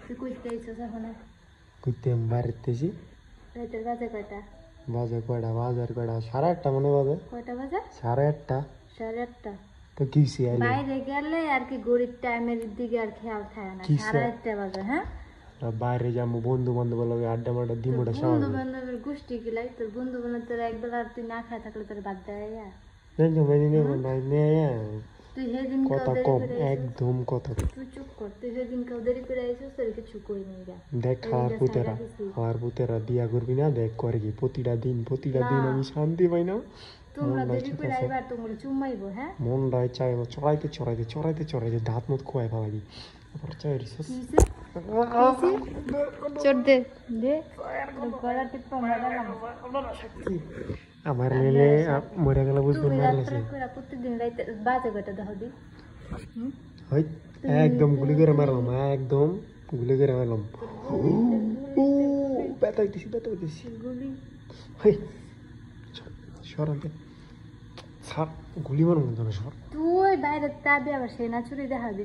তুই কইতে আইছস এখন কইতে বাড়িতেছি রাতের বাজে কয়টা বাজে কয়টা বাজার কয়টা 8:30 মনে বাজে কয়টা বাজে 8:30 8:30 তো কিসে আইলে বাইরে গেলে আর কি গরিব টাইমের দিকে আর খেয়াল থাকে না 8:30 বাজে হ্যাঁ বাইরে যাবো বন্ধু বান্ধব লগে আড্ডা মাড্ডা দিম ওটা সবাই বন্ধু বান্ধবের গোষ্ঠী কি লাই তোর বন্ধু বান্ধব তোর একবেলা তুই না খায় থাকলে তোর বাদ দেয় জানি মানে নেই তুই সেদিন কথা কম একদম কথা তুই চুপ কর তুই সেদিন কেউ দেরি করে আইছিস তোর কিছু কই নাই গা দেখ খাওয়ার পুতেরা বিয়া করবি না দেখ করে কি প্রতিটা দিন আমি শান্তি পাই না তোমরা দেরি করে আইবার তোমরা চুমাইবো হ্যাঁ মন রায় চাই চড়াইতে দাঁত মত খোয়াই ভাবি আবার চাই রিসোর্স চড় দে গলা টিপা মারালাম আমার লেলে মরে গেল বুঝতে মারলেছে প্রতিদিন রাইতে বাজে কয়টা দেখো দি হই একদম গুলি করে মারলাম একদম গুলি করে মারলাম ব্যথা হইতেছি গুলি হই সরাতে সাপ গুলি মারুন না সর তুই বাইরে তাবি আবার সেনা চুরি দেখা দি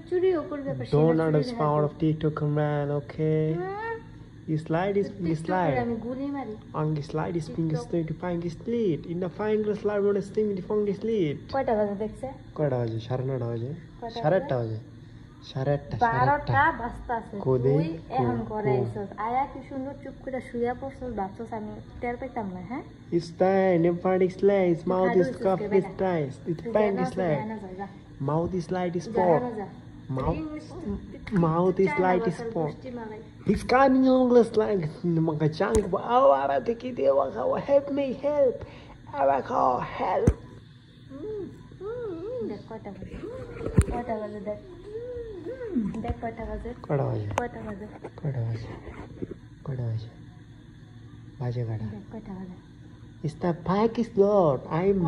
চুরিও করবে আবার don't understand out of TikTok man okay you slide আমি গুলি মারি on the slide is finger straight to find the slit in the finger slide on the sting the finger slit কয়টা বাজে দেখছে কয়টা বাজে 9:30 বাজে 8:30 বাজে 12টা বাজতা আছে তুই এখন করে আইছস আয়া কি সুন্দর চুপ করে শুয়া পড়ছস ভাবছস আমি টের পাইতাম না হ্যাঁ it's time the fighting slides mouth is cuff is price it's bang is like mouth is light is sport mouth is light is sport it's coming English like magachang wow ara teki dewa khawa help me help ara khawa help দেখ কয়টা বাজে দেখ কয়টা বাজে it's the pack is lot I'm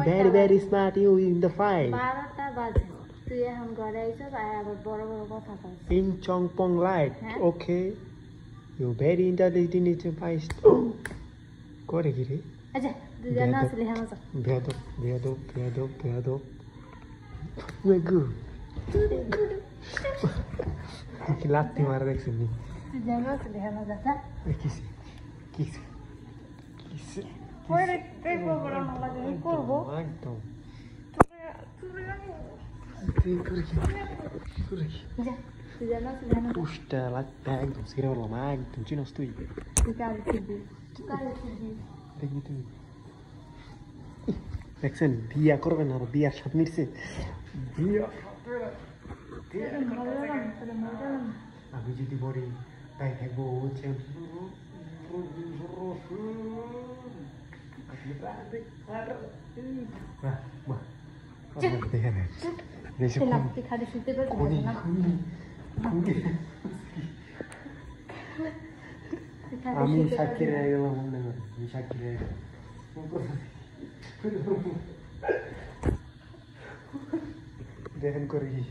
very smart you in the fight 12টা বাজে তুই এখন ঘরে আইছস আয় আবার বড় কথা কস in chong pong light okay you very intelligent in the fight করে কি রে আচ্ছা তুই জানা আসলে হ্যাঁ বেয়াদব মেগু কি লাত্তি মারা দেখছিস নি তুই জানা আসলে হ্যাঁ দাদা কিসে পরে দেখবো বড় না লাগে করব একদম যা তুই জানা আসলে হ্যাঁ পুষ্টা লাগতে একদম সিরে বললাম একদম চিনস তুই কাল দিবি দেখবি তুই দেখছেন বিয়া করবেন আর বিয়ার সাথে মিটছে আমি যদি বলি তাই থাকবো আমি সাক্ষী রয়ে গেলাম মনে করি আমি সাক্ষী রয়ে গেলাম দেখেন করে কি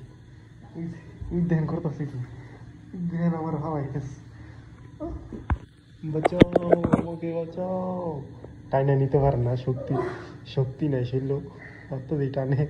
দেখেন করতেছে কি দেখেন আমার হাওয়াই বাঁচাও আমাকে বাঁচাও টাইনা নিতে পারে না শক্তি নাই শৈল অত টানে